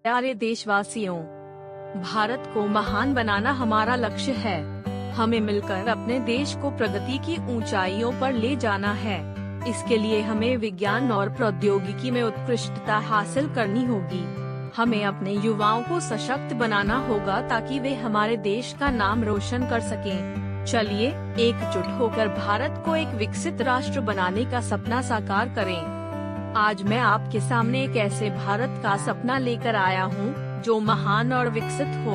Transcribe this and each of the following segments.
प्यारे देशवासियों, भारत को महान बनाना हमारा लक्ष्य है। हमें मिलकर अपने देश को प्रगति की ऊंचाइयों पर ले जाना है। इसके लिए हमें विज्ञान और प्रौद्योगिकी में उत्कृष्टता हासिल करनी होगी। हमें अपने युवाओं को सशक्त बनाना होगा ताकि वे हमारे देश का नाम रोशन कर सकें। चलिए एकजुट होकर भारत को एक विकसित राष्ट्र बनाने का सपना साकार करें। आज मैं आपके सामने एक ऐसे भारत का सपना लेकर आया हूँ जो महान और विकसित हो।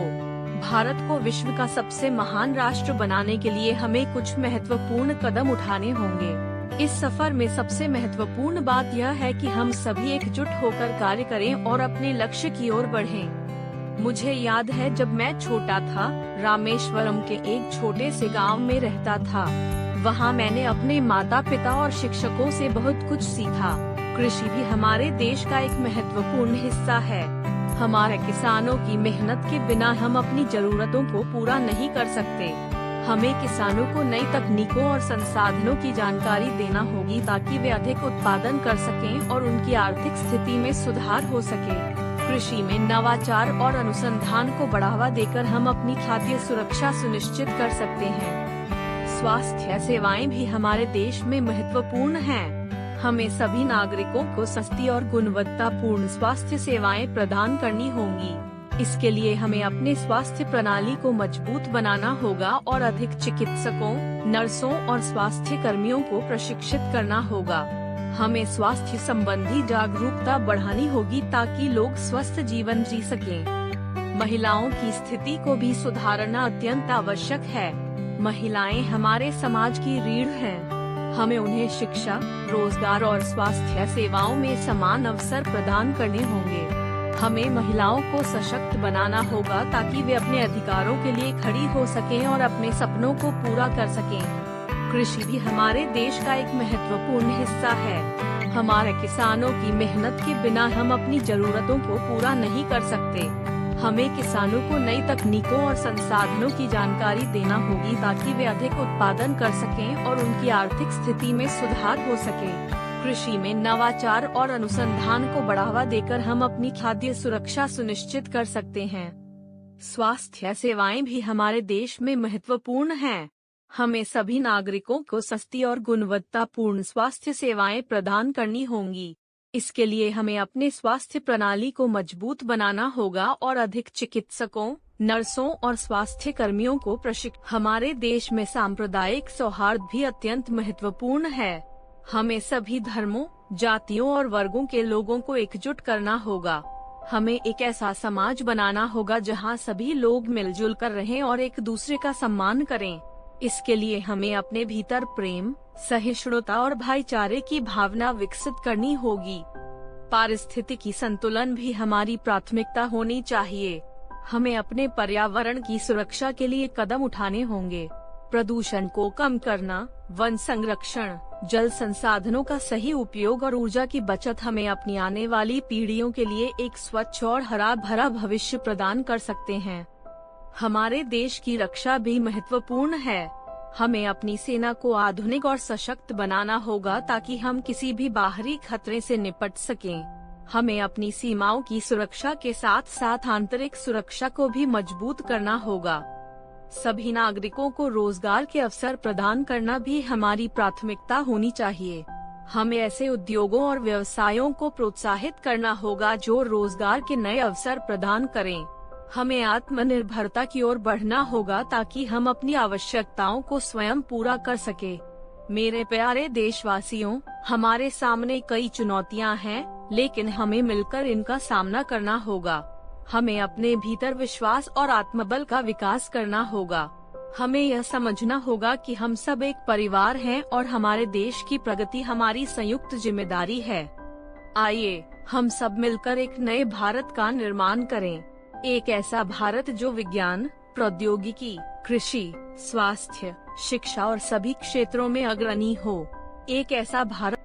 भारत को विश्व का सबसे महान राष्ट्र बनाने के लिए हमें कुछ महत्वपूर्ण कदम उठाने होंगे। इस सफर में सबसे महत्वपूर्ण बात यह है कि हम सभी एकजुट होकर कार्य करें और अपने लक्ष्य की ओर बढ़ें। मुझे याद है जब मैं छोटा था, रामेश्वरम के एक छोटे से गांव में रहता था। वहां मैंने अपने माता पिता और शिक्षकों से बहुत कुछ सीखा। कृषि भी हमारे देश का एक महत्वपूर्ण हिस्सा है। हमारे किसानों की मेहनत के बिना हम अपनी जरूरतों को पूरा नहीं कर सकते। हमें किसानों को नई तकनीकों और संसाधनों की जानकारी देना होगी ताकि वे अधिक उत्पादन कर सकें और उनकी आर्थिक स्थिति में सुधार हो सके। कृषि में नवाचार और अनुसंधान को बढ़ावा देकर हम अपनी खाद्य सुरक्षा सुनिश्चित कर सकते हैं। स्वास्थ्य सेवाएं भी हमारे देश में महत्वपूर्ण हैं। हमें सभी नागरिकों को सस्ती और गुणवत्तापूर्ण स्वास्थ्य सेवाएं प्रदान करनी होंगी। इसके लिए हमें अपने स्वास्थ्य प्रणाली को मजबूत बनाना होगा और अधिक चिकित्सकों, नर्सों और स्वास्थ्य कर्मियों को प्रशिक्षित करना होगा। हमें स्वास्थ्य संबंधी जागरूकता बढ़ानी होगी ताकि लोग स्वस्थ जीवन जी सकें। महिलाओं की स्थिति को भी सुधारना अत्यंत आवश्यक है। महिलाएं हमारे समाज की रीढ़ हैं। हमें उन्हें शिक्षा, रोजगार और स्वास्थ्य सेवाओं में समान अवसर प्रदान करने होंगे। हमें महिलाओं को सशक्त बनाना होगा ताकि वे अपने अधिकारों के लिए खड़ी हो सकें और अपने सपनों को पूरा कर सकें। कृषि भी हमारे देश का एक महत्वपूर्ण हिस्सा है। हमारे किसानों की मेहनत के बिना हम अपनी जरूरतों को पूरा नहीं कर सकते। हमें किसानों को नई तकनीकों और संसाधनों की जानकारी देना होगी ताकि वे अधिक उत्पादन कर सकें और उनकी आर्थिक स्थिति में सुधार हो सके। कृषि में नवाचार और अनुसंधान को बढ़ावा देकर हम अपनी खाद्य सुरक्षा सुनिश्चित कर सकते हैं। स्वास्थ्य सेवाएं भी हमारे देश में महत्वपूर्ण हैं। हमें सभी नागरिकों को सस्ती और गुणवत्तापूर्ण स्वास्थ्य सेवाएं प्रदान करनी होंगी। इसके लिए हमें अपने स्वास्थ्य प्रणाली को मजबूत बनाना होगा और अधिक चिकित्सकों, नर्सों और स्वास्थ्य कर्मियों को हमारे देश में सांप्रदायिक सौहार्द भी अत्यंत महत्वपूर्ण है। हमें सभी धर्मों, जातियों और वर्गों के लोगों को एकजुट करना होगा। हमें एक ऐसा समाज बनाना होगा जहां सभी लोग मिलजुल कर रहें और एक दूसरे का सम्मान करें। इसके लिए हमें अपने भीतर प्रेम, सहिष्णुता और भाईचारे की भावना विकसित करनी होगी। पारिस्थितिकी संतुलन भी हमारी प्राथमिकता होनी चाहिए। हमें अपने पर्यावरण की सुरक्षा के लिए कदम उठाने होंगे। प्रदूषण को कम करना, वन संरक्षण, जल संसाधनों का सही उपयोग और ऊर्जा की बचत हमें अपनी आने वाली पीढ़ियों के लिए एक स्वच्छ और हरा भरा भविष्य प्रदान कर सकते हैं। हमारे देश की रक्षा भी महत्वपूर्ण है। हमें अपनी सेना को आधुनिक और सशक्त बनाना होगा ताकि हम किसी भी बाहरी खतरे से निपट सकें। हमें अपनी सीमाओं की सुरक्षा के साथ साथ आंतरिक सुरक्षा को भी मजबूत करना होगा। सभी नागरिकों को रोजगार के अवसर प्रदान करना भी हमारी प्राथमिकता होनी चाहिए। हमें ऐसे उद्योगों और व्यवसायों को प्रोत्साहित करना होगा जो रोजगार के नए अवसर प्रदान करें। हमें आत्मनिर्भरता की ओर बढ़ना होगा ताकि हम अपनी आवश्यकताओं को स्वयं पूरा कर सके। मेरे प्यारे देशवासियों, हमारे सामने कई चुनौतियां हैं, लेकिन हमें मिलकर इनका सामना करना होगा। हमें अपने भीतर विश्वास और आत्मबल का विकास करना होगा। हमें यह समझना होगा कि हम सब एक परिवार हैं और हमारे देश की प्रगति हमारी संयुक्त जिम्मेदारी है। आइए हम सब मिलकर एक नए भारत का निर्माण करें। एक ऐसा भारत जो विज्ञान, प्रौद्योगिकी, कृषि, स्वास्थ्य, शिक्षा और सभी क्षेत्रों में अग्रणी हो। एक ऐसा भारत